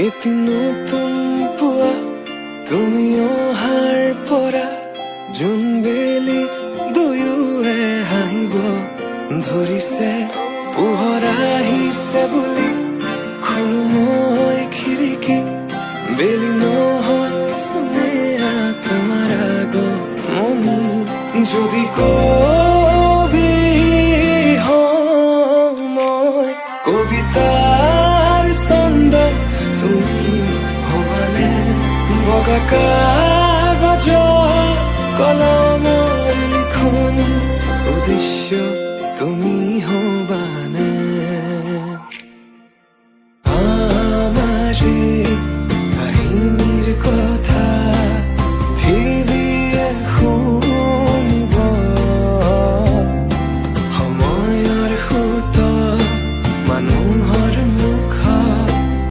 এটি নতুন পুৱা তুমি অহাৰ পৰা জোনবেলি দুয়োৱে হাঁহিব ধৰিছে। পোহৰ আহিছে বুলি খোলো মই খিৰিকী, বেলি নহয় চুমীয়া তোমাৰ আগমনি। যদি কবি হওঁ মই কবিতাৰ ছন্দ, তুমি হবানে বগা কাগজৰ কলমৰ লিখনি, উদ্দেশ্য তুমি হবানে আমাৰে